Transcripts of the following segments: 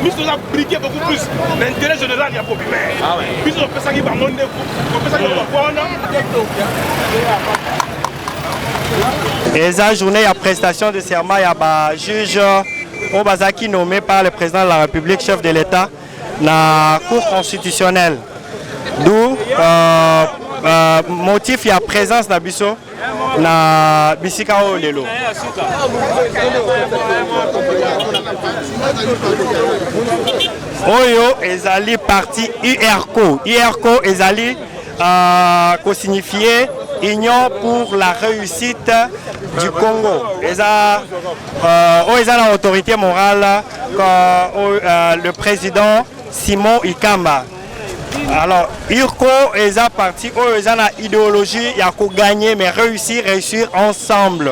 nous a briqué beaucoup plus. L'intérêt général, il y a beaucoup plus. Puis on peut ça qui va monter, on peut ça qui va voir. Et la journée, il y a prestation de serment, il y a juge Obazaki nommé par le président de la République, chef de l'État, dans la Cour constitutionnelle. D'où motif, il y a présence de Bisso na Bisikao Lelo. Oyo ezali parti URCO. URCO ezali co-signifié Union pour la réussite du Congo. Eza l'autorité morale le président Simon Ikamba. Alors, URCO est un parti où ils ont une idéologie, il y a qu'à gagner, mais réussir ensemble.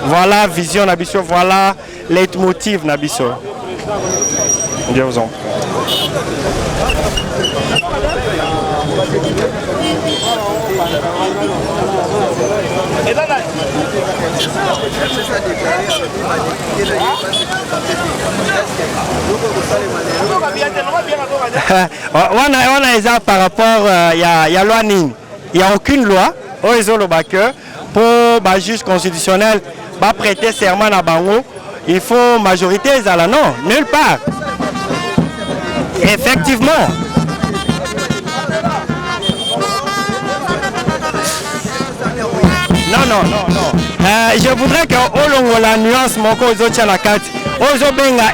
Voilà la vision Nabiso, voilà leitmotiv Nabiso. Dieu vous en prie. On a ça par rapport il y a loi Ning. Il n'y a aucune loi pour le juge constitutionnel prêter serment à Bango. Il faut majorité non, nulle part. Effectivement. Non. Je voudrais que la nuance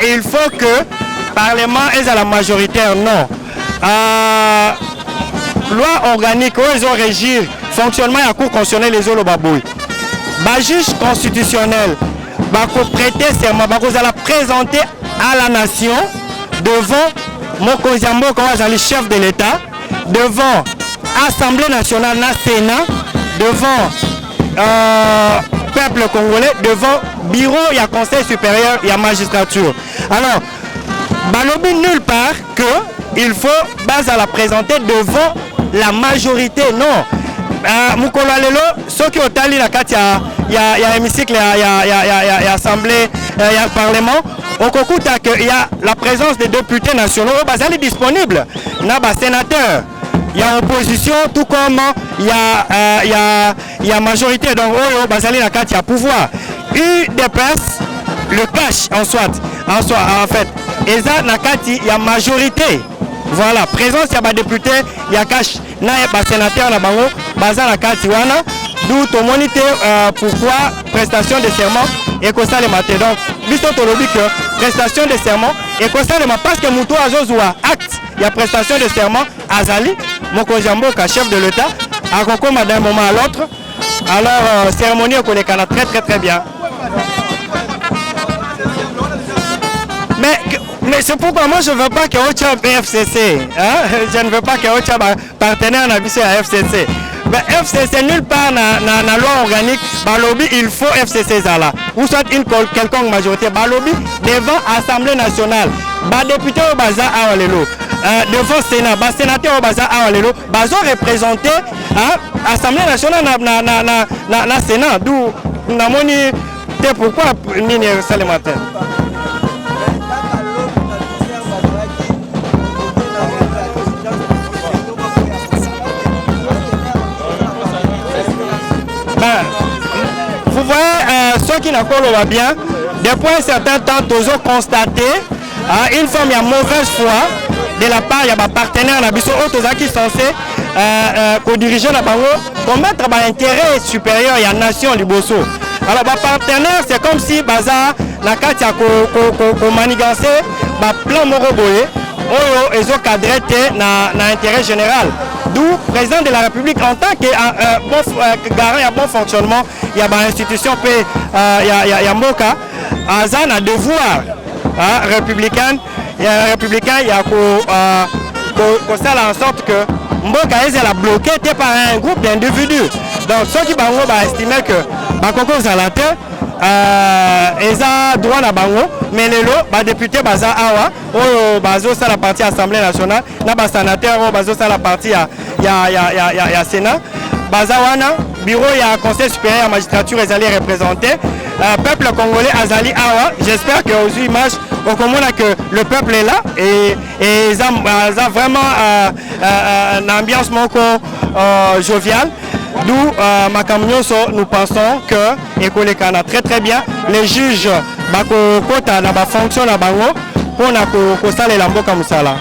il faut que le Parlement est à la majoritaire, non. Loi organique, ils ont régir fonctionnement à la Cour constitutionnelle les autres babouilles. Juge constitutionnel, prêter serment, la présenter à la nation devant Mokozambo, le chef de l'État, devant Assemblée nationale, Sénat, devant peuple congolais, devant bureau, il y a conseil supérieur, il y a magistrature. Alors, Balobi nulle part qu'il faut à la présenter devant la majorité, non. Mukolo Lelo, ceux qui ont tali la carte, il y a hémicycle, il y a assemblée, il y a parlement. Au concours, il y a la présence des députés nationaux, ils sont disponibles. Il y a des sénateurs. Il y a opposition, tout comme il y a majorité. Donc, il y a pouvoir. UDPS, le cash en fait. Et ça, il y a majorité. Voilà, présence, il y a des députés, il y a cash, il y a des sénateurs, d'où ton monité, pourquoi prestation de serment et que ça les matin. Donc, prestation de serment et que ça les matin, parce que Moutou Azozoua acte, il y a prestation de serment, Azali, Mokozambo, chef de l'État, à Koko, d'un moment à l'autre. Alors, cérémonie, on connaît très bien. Mais c'est pourquoi moi je ne veux pas que Ocha FCC. Je ne veux pas que Ocha partenaire à FCC. Mais FCC nulle part dans la loi organique. Balobi, il faut FCC Zala. Ou soit une quelconque majorité. Balobi devant l'Assemblée nationale. Député au Baza Awalelo. Devant Sénat. Sénateur au Baza Awalelo. Bazo représenté l'Assemblée nationale dans le Sénat. D'où nous avons dit pourquoi nous sommes le matin. Vous voyez, ceux qui n'ont pas bien, depuis un certain temps, tous ont constaté une forme de mauvaise foi de la part de partenaires qui sont censés diriger la banque pour mettre l'intérêt supérieur à la nation Liboso. Alors, les partenaires, c'est comme si la carte a manigancé le plan Moroboye, ils ont cadré l'intérêt général. D'où le président de la République, en tant que garant et bon fonctionnement, il y a une institution, il y a Moka, Azan a devoir républicain, il y a faire en sorte que Moka est bloqué par un groupe d'individus. Donc ceux qui vont estimer que Bakoko Zalate, ils ont droit à Bango, mais les députés Baza Awa, Bazo ça la partie Assemblée nationale, na sénateur Bazo ça la partie il y a Sénat, Baza Wana, bureau il y a conseil supérieur à magistrature ils allaient représenter, peuple congolais Azali Awa. J'espère que aux images, au Komona que le peuple est là et ils ont vraiment une ambiance joviale. Nous, nous pensons que l'école est très très bien. Les juges fonctionnent à Bango pour que les lambeaux comme ça là.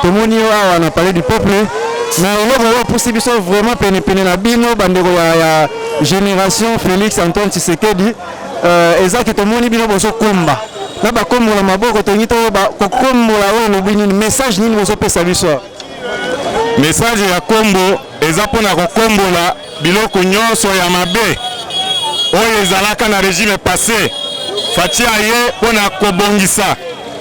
Tout le monde a parlé du peuple, mais on a possible vraiment pénétrer la bino, la génération Félix Antoine Tshisekedi, exact tout le monde bino boso komba. Na ba kombo la maboko to nyito ba kombo la ono bini message nini boso pesa biso. Message ya kombo eza pona ko kombo la biloko nyonso ya mabe. Oyo ezalaka na régime passé. Fatia ye pona kobongisa.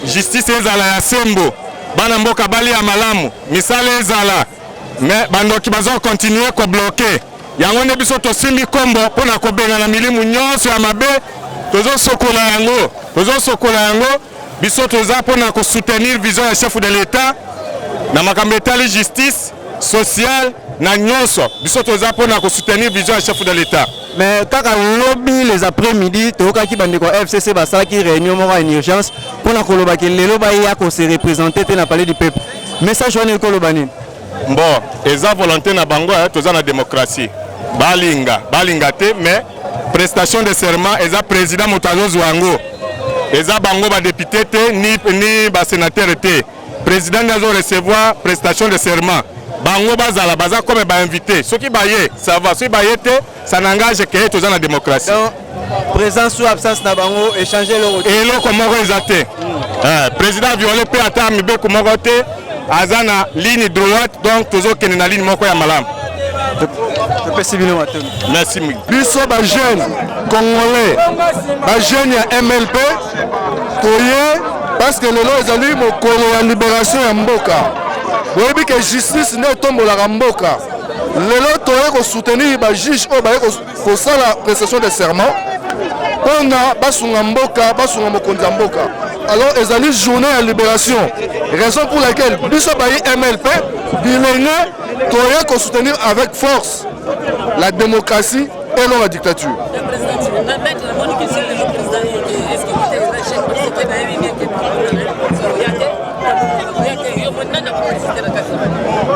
Justice ezala ya sembo. Bana mboka bali ya malamu misala ezala mais bandoki bazo continuer ko bloquer yango ne biso to simbi kombo pona ko benga na milimu nyonso ya mabe tozo sokola yango biso toza pona ko soutenir vision ya chef de l'état na makambo etali justice sociale na nyonso biso toza pona ko soutenir vision ya chef de l'état. Mais kaka lobby les après-midi toka ki bandeko FCC basala ki réunion moko en urgence pona koloba ke lelo ba ya ko se représenter te na palais du peuple. Message wana ko lobani. Bon, eza volonté na bango toza na démocratie. Balinga te mais prestation de serment eza président Moutazo Zwango. Eza bango ba député te ni ba sénateur te. Président nazo recevoir prestation de serment. Bango bazala baza comme ba invité. Ceux qui baye, ça va. Ceux qui baye te, ça n'engage que tous dans la démocratie. Donc, présence ou absence na bango échanger le et là comment exacté. Président violé pe ata mi be comment côté azana ligne droite donc toujours que na ligne moko ya malam. Merci. Biso ba jeune congolais, ba jeune ya MLP toye parce que lelo ezali mokolo ya libération ya mboka. Oui, que justice ne tombe la ramboka. Le lot est soutenir les juges pour ça la prestation de serment. On a Basungamboka, Basungamokonzamboka. Alors, ils allaient journée à libération. Raison pour laquelle Bissobaï MLP, Bilingue, doit soutenir avec force la démocratie et non la dictature.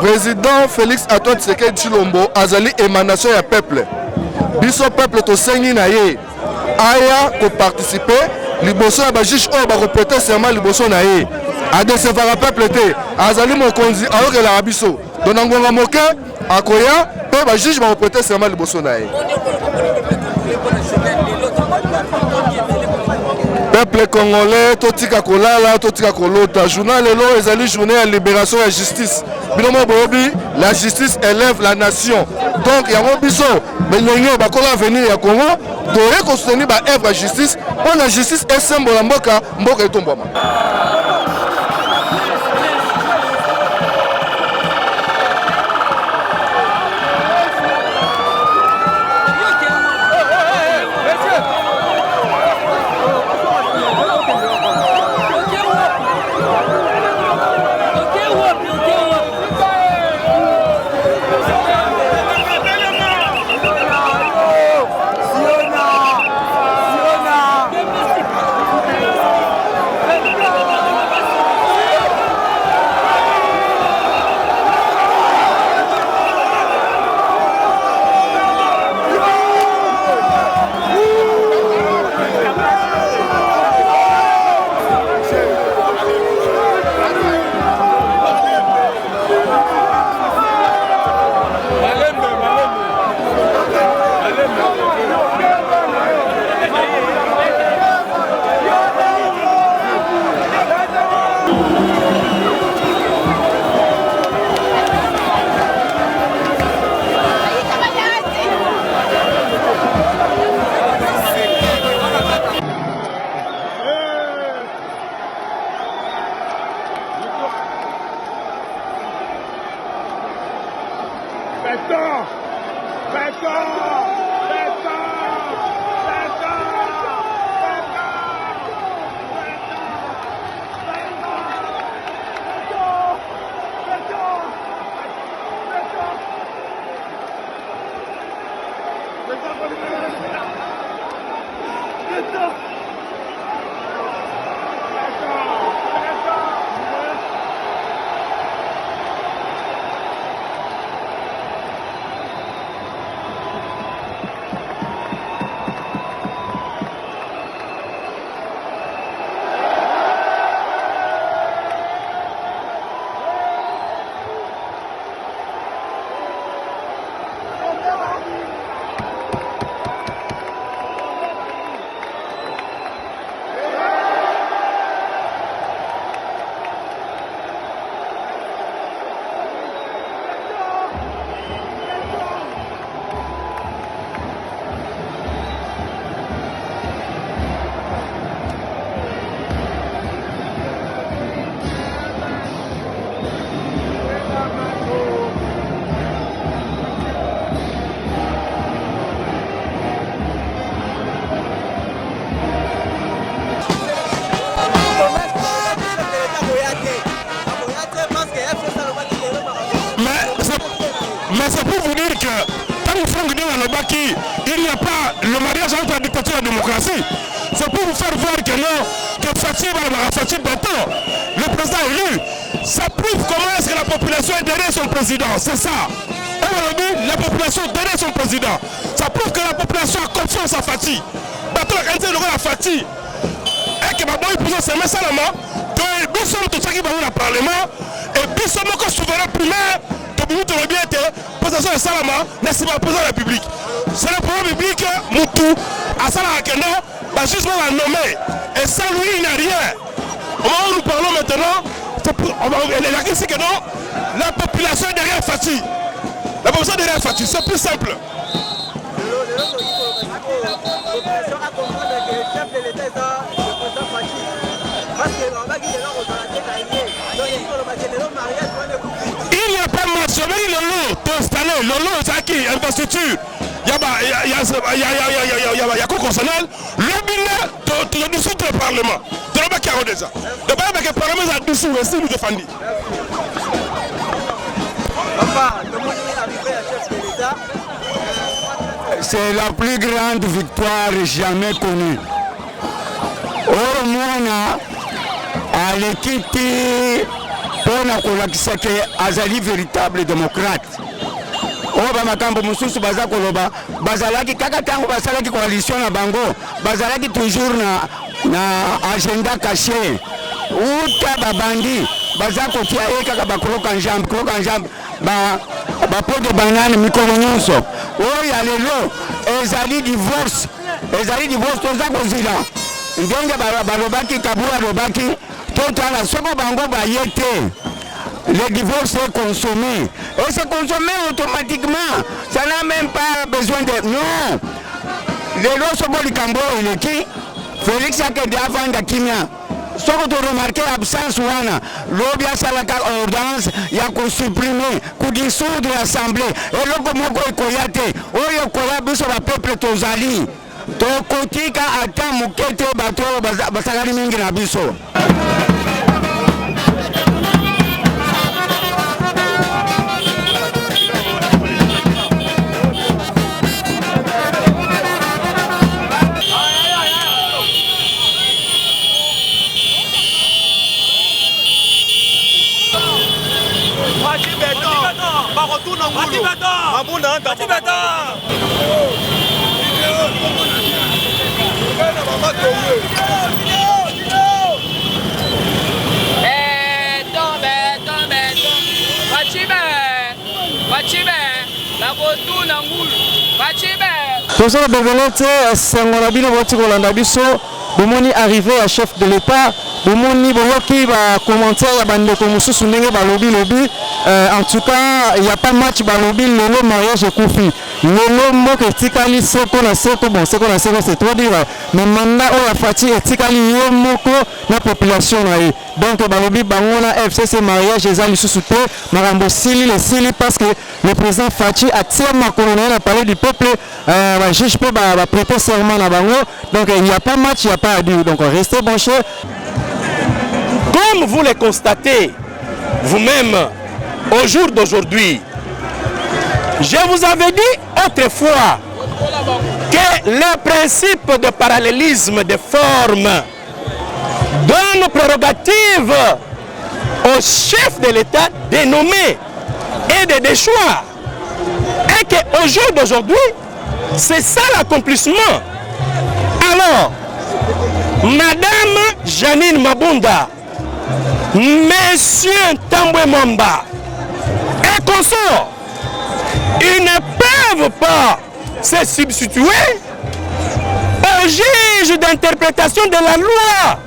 Président Félix Antoine Tshisekedi Tshilombo azali émanation ya peuple. Biso peuple to sengi na ye. Aya ko participer liboso ya ba juge o ba ko prêter serment liboso na ye. A décevoir peuple te. Azali mokonzi ayoke la biso. Donangonga moke akoya pe ba juge ba ko prêter serment liboso na ye. Peuple congolais, totika kolala, totika kolota. Journal lelo ezali journée à libération et justice. Bilomo bobi, la justice élève la nation. Donc yango biso, benyenyo bakola venir ya Congo, doye ko soutenir ba œuvre justice. Pour la justice est symbole mboka, mboka etombama. Mais c'est pour vous dire que quand nous faisons dans le Baki, il n'y a pas le mariage entre la dictature et la démocratie. C'est pour vous faire voir que non, que Fatih Bato, le président élu, ça prouve comment est-ce que la population est derrière son président. C'est ça. Aujourd'hui, la population est derrière son président. Ça prouve que la population a confiance en Fatih. Bato a gagné le rôle à Fatih. Et que Baboy Pouzo s'est mis ça la main. Donc, nous sommes tous qui vont au Parlement. Et nous sommes encore souverains primaires. Nous devons bien être possession de Salama, n'est-ce pas, président de la République. C'est le président de la République, Moutou, à Salama Kendo, va justement la nommer. Et sans lui, il n'y a rien. Au moment où nous parlons maintenant, la question c'est que non, la population est derrière Fatih. La population est derrière Fatih, c'est plus simple. Il n'y a pas de match, mais le lot installé, le lot c'est qui, infrastructure. Il y a quoi constitutionnel, le bilan de dessous du Parlement. De la Bakaro déjà. De la Bakaro, le Parlement est dessous, restez nous défendus. C'est la plus grande victoire jamais connue. Au moins, à l'équipe, pona kolakisa ke azali véritable démocrate. Oba makambo mususu baza koloba bazalaki kaka tango basalaki coalition na bango bazalaki toujours na agenda caché. Uta babandi baza kotia kaka bakroka njambe ba pot de banane mikolo nyonso. Oya lelo ezali divorce toza kozila. Ndenge balobaki kabura lobaki totala soko bango bayete. Le divorce est consommé. Et c'est consommé automatiquement. Ça n'a même pas besoin de... Non. Le losobo likambo il est qui? Félix Akede avant de Kimia. Ce que tu remarques, l'absence wana. L'obia salaka ordonnance, il y a qu'on supprimer, qu'on dissoudre l'Assemblée. Et l'autre moko koyate. Oyo koya biso la peuple tozali. Tokotika ata mukete bato basagari mingi na biso. Tosala bevelete sengola bino boti kolanda biso bomoni arrivé à chef de l'État bomoni boyoki ba commentaire ya bandeko mosusu ndenge balobi lobi en tout cas il y a pas match balobi lelo mariage ekufi lelo moko etikali soko na soko, bon soko na soko c'est trop dire, mais mandat oyo afati etikali yo moko na population na ye. Donc balobi bango na FCC mariage eza lisusu te, makambo sili le sili parce que le président Fachi a tiré makolo na ye na parler du peuple, ba juge peut ba prêter serment na bango. Donc il n'y a pas match, il n'y a pas à dire. Donc restez branchés. Comme vous le constatez vous-même au jour d'aujourd'hui, je vous avais dit autrefois que le principe de parallélisme de forme donne prérogative au chef de l'État de nommer et de déchoir. Et qu'au jour d'aujourd'hui, c'est ça l'accomplissement. Alors, Madame Janine Mabunda, Monsieur Tambwe Mamba et consorts, ils ne peuvent pas se substituer au juge d'interprétation de la loi.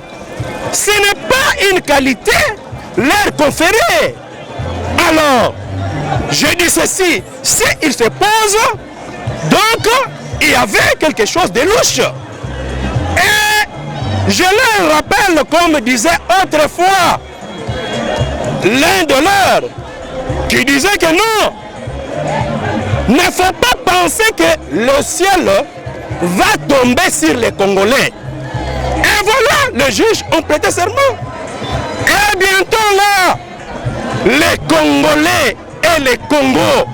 Ce n'est pas une qualité leur conférée. Alors, je dis ceci, s'ils se posent, donc il y avait quelque chose de louche. Et je leur rappelle, comme disait autrefois l'un de leurs, qui disait que non, ne faut pas penser que le ciel va tomber sur les Congolais. Et voilà, les juges ont prêté serment. Et bientôt là, les Congolais et les Congos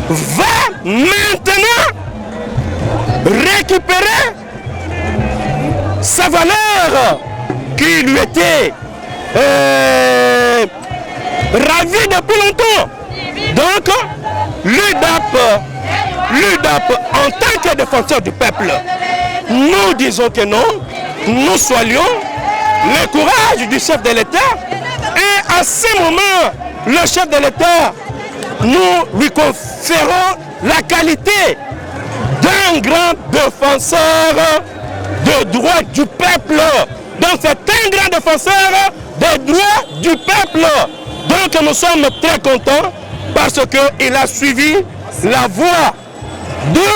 vont maintenant récupérer sa valeur qui lui était ravie depuis longtemps. Donc, l'UDAP, en tant que défenseur du peuple, nous disons que non, nous soyons le courage du chef de l'État et à ce moment, le chef de l'État, nous lui conférons la qualité d'un grand défenseur des droits du peuple. Donc c'est un grand défenseur des droits du peuple. Donc nous sommes très contents parce qu'il a suivi la voie de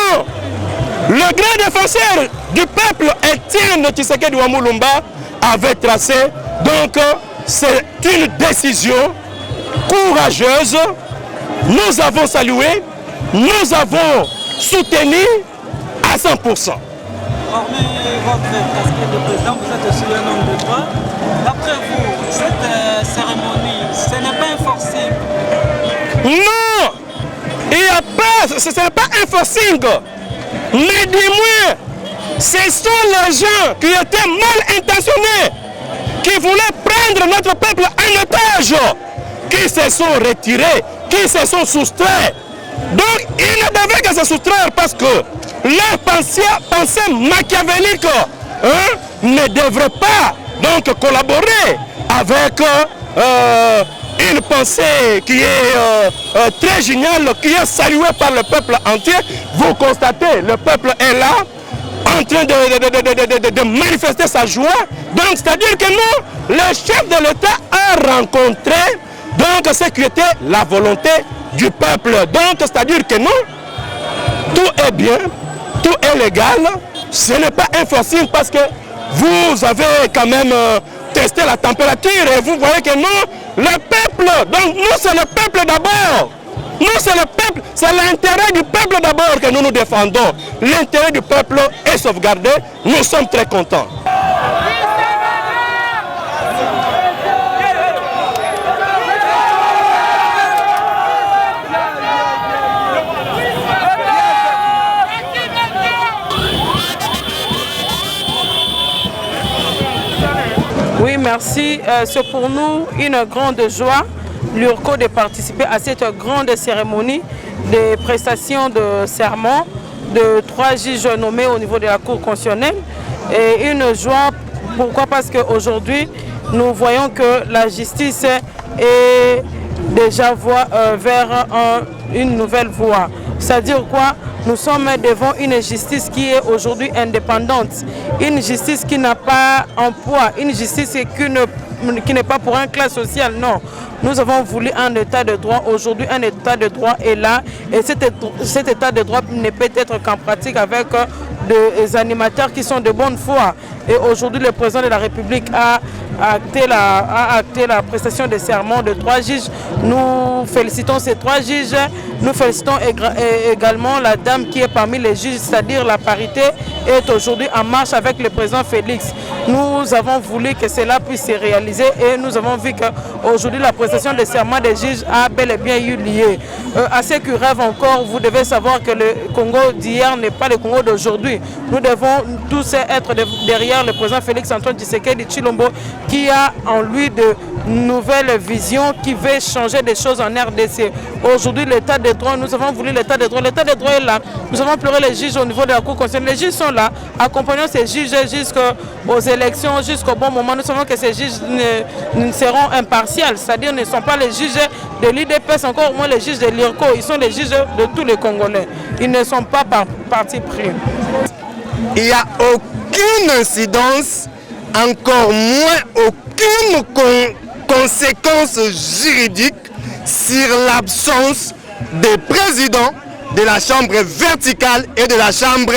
le grand défenseur du peuple, Étienne Tshisekedi Wamulumba, avait tracé. Donc c'est une décision courageuse. Nous avons salué, nous avons soutenu à 100%. Hormis votre casquette de président, vous êtes aussi un homme de droit. D'après vous, cette cérémonie, ce n'est pas un forcing? Non, il n'y a pas, ce n'est pas un forcing. Mais du moins, ce sont les gens qui étaient mal intentionnés, qui voulaient prendre notre peuple en otage, qui se sont retirés, qui se sont soustraits. Donc, ils ne devaient que se soustraire parce que leur pensée machiavélique ne devrait pas donc collaborer avec une pensée qui est très géniale, qui est saluée par le peuple entier. Vous constatez, le peuple est là, en train de manifester sa joie. Donc, c'est-à-dire que nous, le chef de l'État a rencontré donc ce qui était la volonté du peuple. Donc, c'est-à-dire que non, tout est bien, tout est légal. Ce n'est pas un forcing parce que vous avez quand même testé la température et vous voyez que non, le peuple, donc nous c'est le peuple d'abord. Nous c'est le peuple, c'est l'intérêt du peuple d'abord que nous nous défendons. L'intérêt du peuple est sauvegardé, nous sommes très contents. Oui, merci. C'est pour nous une grande joie, l'URCO, de participer à cette grande cérémonie de prestation de serment de 3 juges nommés au niveau de la Cour constitutionnelle. Et une joie, pourquoi? Parce qu'aujourd'hui, nous voyons que la justice est déjà vers une nouvelle voie. C'est-à-dire quoi? Nous sommes devant une justice qui est aujourd'hui indépendante, une justice qui n'a pas un poids, une justice qui ne n'est pas pour un classe sociale, non. Nous avons voulu un état de droit. Aujourd'hui, un état de droit est là. Et cet état de droit ne peut être qu'en pratique avec des animateurs qui sont de bonne foi. Et aujourd'hui, le président de la République a acté la prestation de serment de 3 juges. Nous félicitons ces 3 juges. Nous félicitons également la dame qui est parmi les juges, c'est-à-dire la parité est aujourd'hui en marche avec le président Félix. Nous avons voulu que cela puisse se réaliser et nous avons vu qu'aujourd'hui la prestation de serment des juges a bel et bien eu lieu. À ceux qui rêvent encore, vous devez savoir que le Congo d'hier n'est pas le Congo d'aujourd'hui. Nous devons tous être derrière le président Félix Antoine Tshisekedi Tshilombo qui a en lui de nouvelles visions, qui veut changer des choses en RDC. Aujourd'hui, l'état de droit, nous avons voulu l'état de droit. L'état de droit est là. Nous avons pleuré les juges au niveau de la Cour constitutionnelle. Les juges sont là. Accompagnons ces juges jusqu'aux élections, jusqu'au bon moment. Nous savons que ces juges ne seront impartials, c'est-à-dire ne sont pas les juges de l'IDPS, encore moins les juges de l'IRCO. Ils sont les juges de tous les Congolais. Ils ne sont pas par parti pris. Il n'y a aucune incidence, encore moins aucune conséquence juridique sur l'absence des présidents de la chambre verticale et de la chambre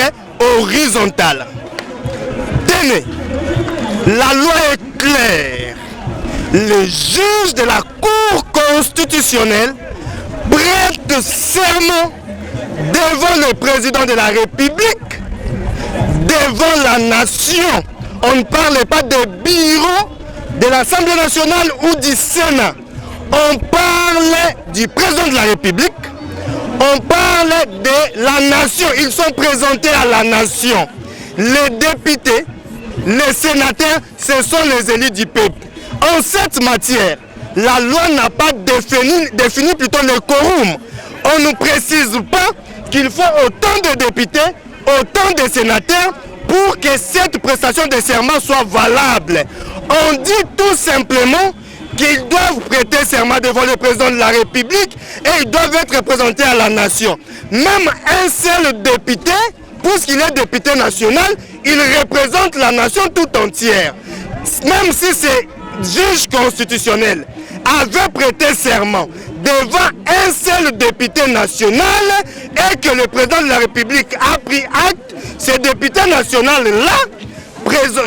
horizontale. Tenez, la loi est claire. Les juges de la Cour constitutionnelle prêtent serment devant le président de la République, devant la nation. On ne parle pas des bureaux de l'Assemblée nationale ou du Sénat. On parle du président de la République. On parle de la nation. Ils sont présentés à la nation. Les députés, les sénateurs, ce sont les élus du peuple. En cette matière, la loi n'a pas défini plutôt le quorum. On ne précise pas qu'il faut autant de députés, autant de sénateurs pour que cette prestation de serment soit valable. On dit tout simplement qu'ils doivent prêter serment devant le président de la République et ils doivent être représentés à la nation. Même un seul député, puisqu'il est député national, il représente la nation tout entière. Même si c'est juge constitutionnel avait prêté serment devant un seul député national et que le président de la République a pris acte, ce député national-là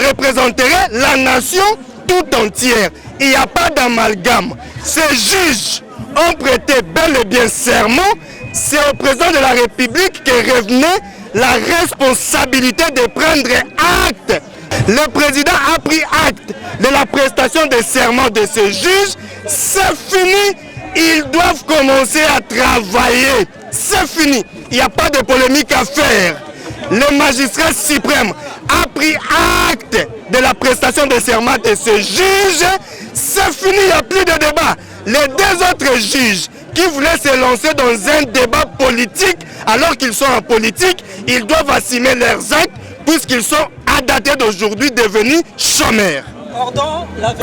représenterait la nation tout entière. Il n'y a pas d'amalgame. Ces juges ont prêté bel et bien serment. C'est au président de la République que revenait la responsabilité de prendre acte. Le président a pris acte de la prestation de serment de ces juges. C'est fini. Ils doivent commencer à travailler. C'est fini. Il n'y a pas de polémique à faire. Le magistrat suprême a pris acte de la prestation de serment de ce juge. C'est fini, il n'y a plus de débat. Les 2 autres juges qui voulaient se lancer dans un débat politique, alors qu'ils sont en politique, ils doivent assumer leurs actes puisqu'ils sont à dater d'aujourd'hui devenus chômeurs. Pardon, la